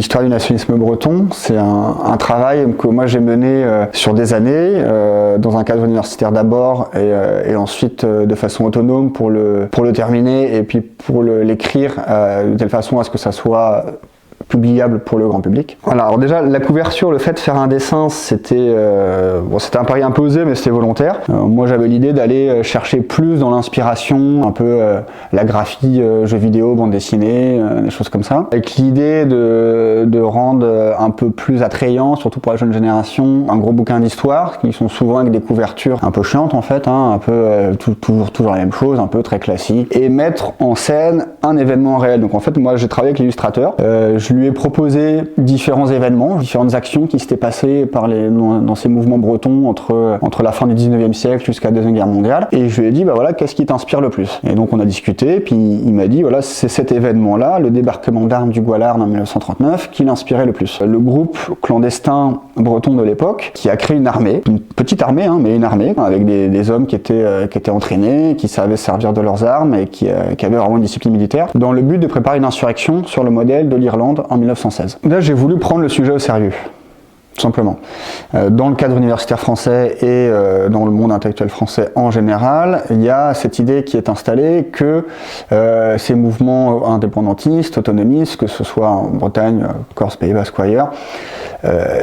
l'histoire du nationalisme breton, c'est un travail que moi j'ai mené sur des années, dans un cadre universitaire d'abord et ensuite de façon autonome pour le terminer et puis pour l'écrire de telle façon à ce que ça soit publiable pour le grand public. Voilà, alors déjà la couverture, le fait de faire un dessin, c'était un pari un peu osé, mais c'était volontaire. Moi j'avais l'idée d'aller chercher plus dans l'inspiration, un peu la graphie, jeux vidéo, bande dessinée, des choses comme ça, avec l'idée de rendre un peu plus attrayant, surtout pour la jeune génération, un gros bouquin d'histoire, qui sont souvent avec des couvertures un peu chiantes en fait, un peu toujours la même chose, un peu très classique, et mettre en scène un événement réel. Donc en fait moi j'ai travaillé avec l'illustrateur, je lui ai proposé différents événements, différentes actions qui s'étaient passées dans ces mouvements bretons entre la fin du 19e siècle jusqu'à la Deuxième Guerre mondiale. Et je lui ai dit, bah voilà, qu'est-ce qui t'inspire le plus? Et donc on a discuté, puis il m'a dit, voilà, c'est cet événement-là, le débarquement d'armes du Goualard en 1939, qui l'inspirait le plus. Le groupe clandestin breton de l'époque, qui a créé une armée, une petite armée, mais une armée, avec des hommes qui étaient entraînés, qui savaient servir de leurs armes et qui avaient vraiment une discipline militaire, dans le but de préparer une insurrection sur le modèle de l'Irlande en 1916. Là, j'ai voulu prendre le sujet au sérieux, tout simplement. Dans le cadre universitaire français et dans le monde intellectuel français en général, il y a cette idée qui est installée que ces mouvements indépendantistes, autonomistes, que ce soit en Bretagne, Corse, Pays Basque ou ailleurs,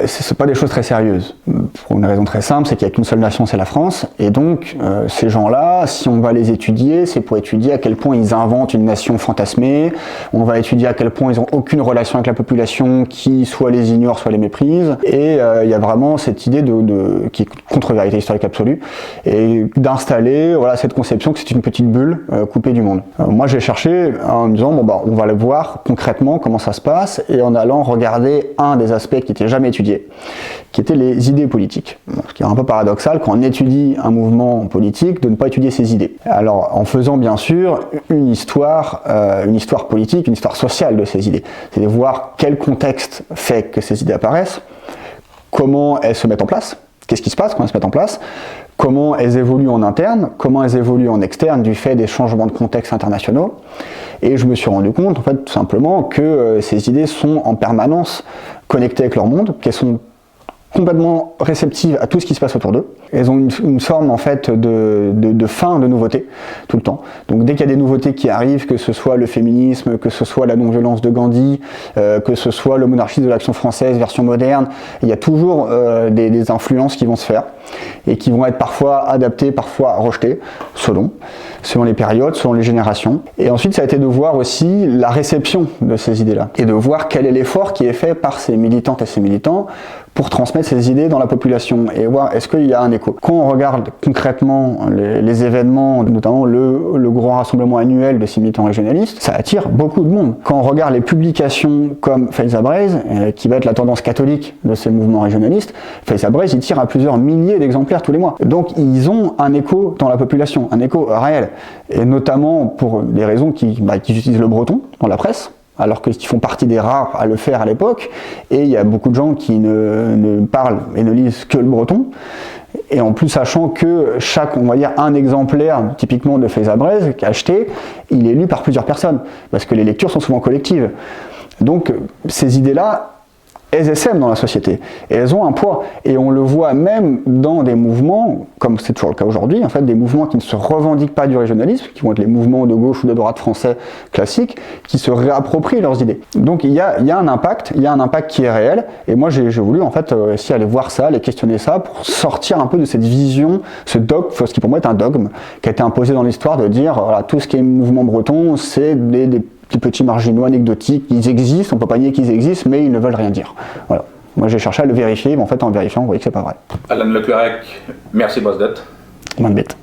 c'est pas des choses très sérieuses. Pour une raison très simple, c'est qu'il n'y a qu'une seule nation, c'est la France, et donc ces gens-là, si on va les étudier, c'est pour étudier à quel point ils inventent une nation fantasmée, on va étudier à quel point ils n'ont aucune relation avec la population qui soit les ignore, soit les méprise, et il y a vraiment cette idée qui est contre-vérité historique absolue, et d'installer cette conception que c'est une petite bulle coupée du monde. Moi j'ai cherché en me disant, on va aller voir concrètement comment ça se passe, et en allant regarder un des aspects qui était jamais étudié, qui étaient les idées politiques. Ce qui est un peu paradoxal quand on étudie un mouvement politique de ne pas étudier ses idées. Alors en faisant bien sûr une histoire politique, une histoire sociale de ces idées. C'est de voir quel contexte fait que ces idées apparaissent, comment elles se mettent en place, qu'est-ce qui se passe quand elles se mettent en place, comment elles évoluent en interne, comment elles évoluent en externe du fait des changements de contexte internationaux. Et je me suis rendu compte, en fait, tout simplement, que ces idées sont en permanence connectées avec leur monde, qu'elles sont complètement réceptives à tout ce qui se passe autour d'eux. Elles ont une forme en fait de faim de nouveautés tout le temps. Donc dès qu'il y a des nouveautés qui arrivent, que ce soit le féminisme, que ce soit la non-violence de Gandhi, que ce soit le monarchisme de l'Action française version moderne, il y a toujours des influences qui vont se faire et qui vont être parfois adaptées, parfois rejetées, selon les périodes, selon les générations. Et ensuite ça a été de voir aussi la réception de ces idées-là et de voir quel est l'effort qui est fait par ces militantes et ces militants pour transmettre ces idées dans la population et voir est-ce qu'il y a un écho. Quand on regarde concrètement les événements, notamment le grand rassemblement annuel de ces militants régionalistes, ça attire beaucoup de monde. Quand on regarde les publications comme Faiza Braise, qui va être la tendance catholique de ces mouvements régionalistes, Faiza Braise, il tire à plusieurs milliers d'exemplaires tous les mois. Donc ils ont un écho dans la population, un écho réel. Et notamment pour des raisons qui utilisent le breton dans la presse, alors qu'ils font partie des rares à le faire à l'époque, et il y a beaucoup de gens qui ne parlent et ne lisent que le breton, et en plus sachant que un exemplaire typiquement de Faiza Braise qui est acheté, il est lu par plusieurs personnes, parce que les lectures sont souvent collectives. Donc ces idées-là, elles essaiment dans la société, et elles ont un poids, et on le voit même dans des mouvements, comme c'est toujours le cas aujourd'hui, en fait, des mouvements qui ne se revendiquent pas du régionalisme, qui vont être les mouvements de gauche ou de droite français classiques, qui se réapproprient leurs idées. Donc il y a un impact qui est réel, et moi j'ai voulu en fait essayer aller voir ça, aller questionner ça, pour sortir un peu de cette vision, ce dogme, ce qui pour moi est un dogme, qui a été imposé dans l'histoire de dire, voilà, tout ce qui est mouvement breton, c'est des petits marginaux anecdotiques, ils existent, on peut pas nier qu'ils existent, mais ils ne veulent rien dire. Voilà. Moi j'ai cherché à le vérifier, mais en fait en vérifiant, on voyait que c'est pas vrai. Alan Leclerc, merci Bosdet. Main de bête.